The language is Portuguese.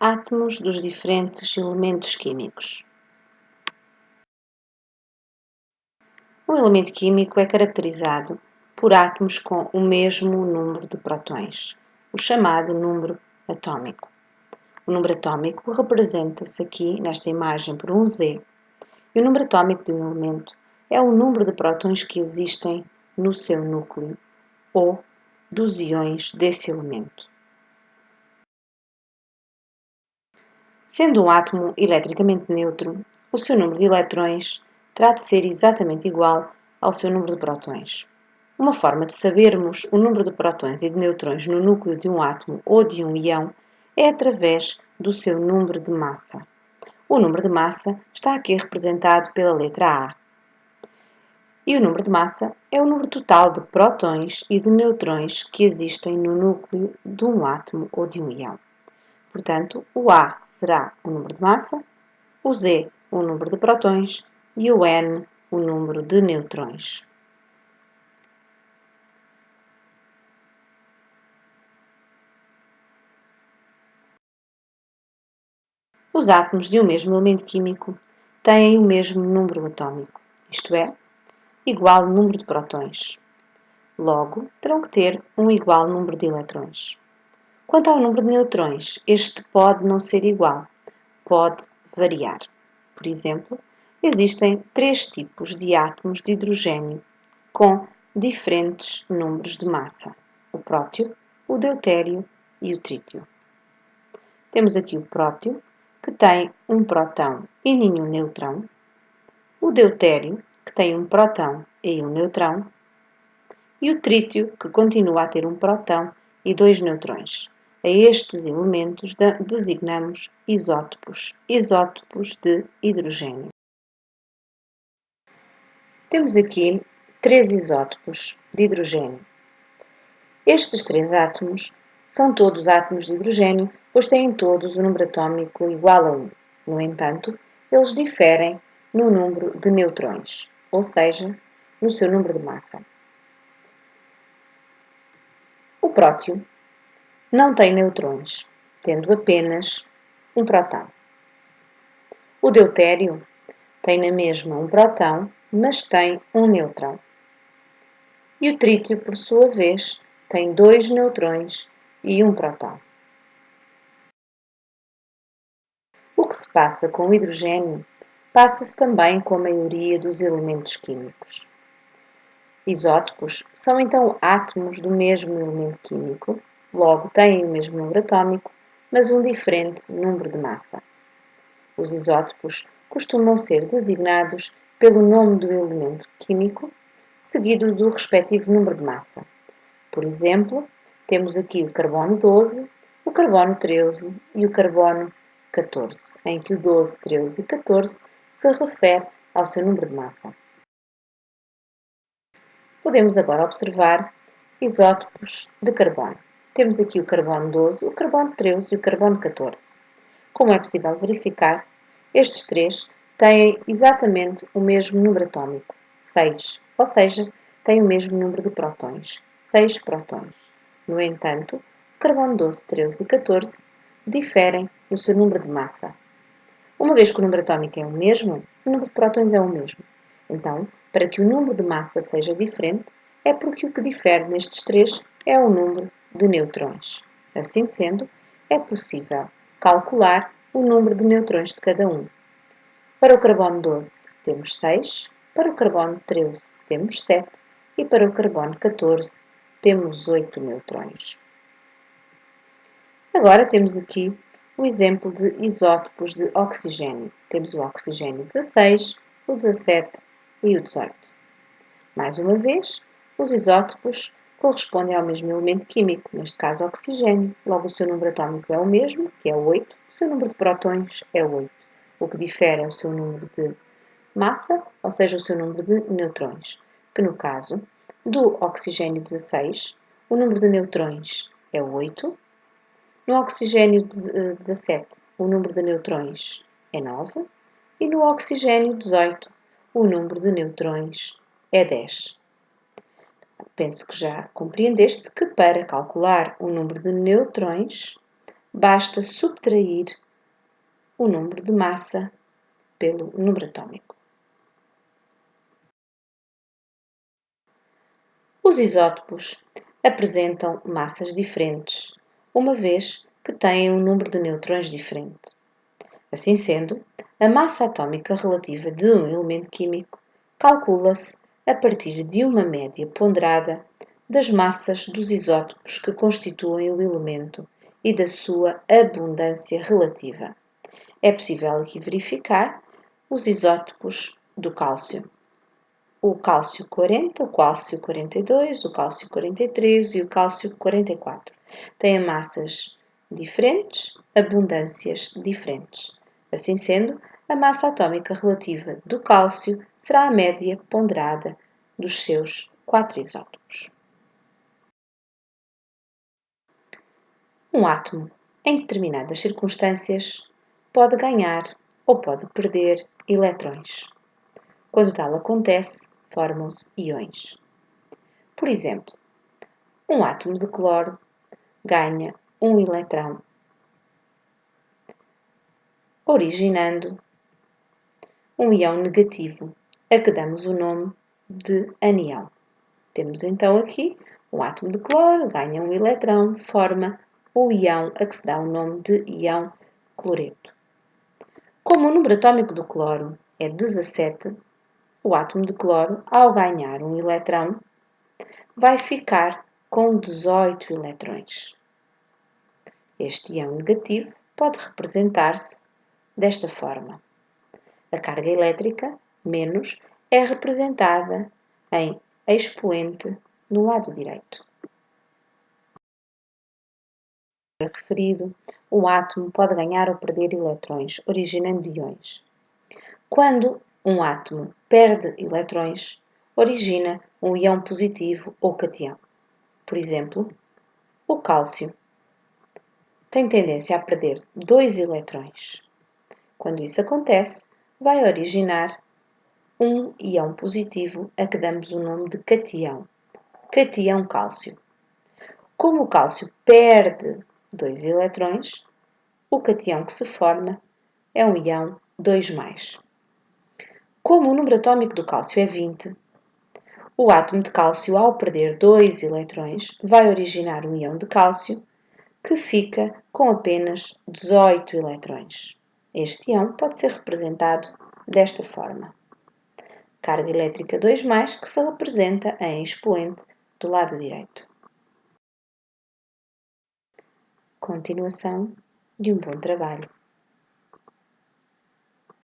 Átomos dos diferentes elementos químicos. Um elemento químico é caracterizado por átomos com o mesmo número de prótons, o chamado número atômico. O número atômico representa-se aqui nesta imagem por um Z, e o número atômico de um elemento é o número de prótons que existem no seu núcleo ou dos íons desse elemento. Sendo um átomo eletricamente neutro, o seu número de eletrões terá de ser exatamente igual ao seu número de prótons. Uma forma de sabermos o número de prótons e de nêutrons no núcleo de um átomo ou de um íon é através do seu número de massa. O número de massa está aqui representado pela letra A. E o número de massa é o número total de prótons e de nêutrons que existem no núcleo de um átomo ou de um íon. Portanto, o A será o número de massa, o Z o número de prótons e o N o número de nêutrons. Os átomos de um mesmo elemento químico têm o mesmo número atômico, isto é, igual número de prótons. Logo, terão que ter um igual número de eletrões. Quanto ao número de nêutrons, este pode não ser igual, pode variar. Por exemplo, existem 3 tipos de átomos de hidrogênio com diferentes números de massa: o prótio, o deutério e o trítio. Temos aqui o prótio, que tem um próton e nenhum neutrão, o deutério, que tem um próton e um neutrão, e o trítio, que continua a ter um próton e 2 neutrões. A estes elementos designamos isótopos, isótopos de hidrogênio. Temos aqui 3 isótopos de hidrogênio. Estes 3 átomos são todos átomos de hidrogênio, pois têm todos o número atômico igual a 1. No entanto, eles diferem no número de neutrões, ou seja, no seu número de massa. O prótio não tem neutrões, tendo apenas um próton. O deutério tem na mesma um próton, mas tem um neutrão. E o trítio, por sua vez, tem 2 neutrões e um próton. O que se passa com o hidrogênio passa-se também com a maioria dos elementos químicos. Isótopos são então átomos do mesmo elemento químico, logo têm o mesmo número atômico, mas um diferente número de massa. Os isótopos costumam ser designados pelo nome do elemento químico, seguido do respectivo número de massa. Por exemplo, temos aqui o carbono 12, o carbono 13 e o carbono 14, em que o 12, 13 e 14 se refere ao seu número de massa. Podemos agora observar isótopos de carbono. Temos aqui o carbono 12, o carbono 13 e o carbono 14. Como é possível verificar, estes 3 têm exatamente o mesmo número atômico, 6, ou seja, têm o mesmo número de prótons, 6 prótons. No entanto, o carbono 12, 13 e 14 diferem no seu número de massa. Uma vez que o número atômico é o mesmo, o número de prótons é o mesmo. Então, para que o número de massa seja diferente, é porque o que difere nestes 3 é o número de neutrões. Assim sendo, é possível calcular o número de neutrões de cada um. Para o carbono 12 temos 6, para o carbono 13 temos 7 e para o carbono 14 temos 8 neutrões. Agora temos aqui o exemplo de isótopos de oxigênio. Temos o oxigênio 16, o 17 e o 18. Mais uma vez, os isótopos correspondem ao mesmo elemento químico, neste caso oxigênio. Logo, o seu número atômico é o mesmo, que é 8, o seu número de prótons é 8. O que difere é o seu número de massa, ou seja, o seu número de neutrões, que no caso do oxigênio 16, o número de neutrões é 8, no oxigênio 17, o número de neutrões é 9 e no oxigênio 18, o número de neutrões é 10. Penso que já compreendeste que para calcular o número de neutrões basta subtrair o número de massa pelo número atômico. Os isótopos apresentam massas diferentes, uma vez que têm um número de neutrões diferente. Assim sendo, a massa atômica relativa de um elemento químico calcula-se a partir de uma média ponderada das massas dos isótopos que constituem o elemento e da sua abundância relativa. É possível aqui verificar os isótopos do cálcio. O cálcio 40, o cálcio 42, o cálcio 43 e o cálcio 44. Têm massas diferentes, abundâncias diferentes. Assim sendo, a massa atômica relativa do cálcio será a média ponderada dos seus 4 isótopos. Um átomo, em determinadas circunstâncias, pode ganhar ou pode perder eletrões. Quando tal acontece, formam-se íons. Por exemplo, um átomo de cloro ganha um eletrão, originando um íon negativo, a que damos o nome de anião. Temos então aqui um átomo de cloro, ganha um eletrão, forma o íon a que se dá o nome de íon cloreto. Como o número atômico do cloro é 17, o átomo de cloro, ao ganhar um eletrão, vai ficar com 18 eletrões. Este íon negativo pode representar-se desta forma. A carga elétrica, menos, é representada em expoente no lado direito. Referido, o átomo pode ganhar ou perder eletrões, originando íons. Quando um átomo perde eletrões, origina um íon positivo ou cation. Por exemplo, o cálcio tem tendência a perder 2 eletrões. Quando isso acontece, vai originar um íon positivo a que damos o nome de cation, cation cálcio. Como o cálcio perde 2 eletrões, o cation que se forma é um íon 2+. Como o número atômico do cálcio é 20, o átomo de cálcio, ao perder 2 eletrões, vai originar um íon de cálcio que fica com apenas 18 eletrões. Este íon pode ser representado desta forma. Carga elétrica 2+, que se representa em expoente do lado direito. Continuação de um bom trabalho.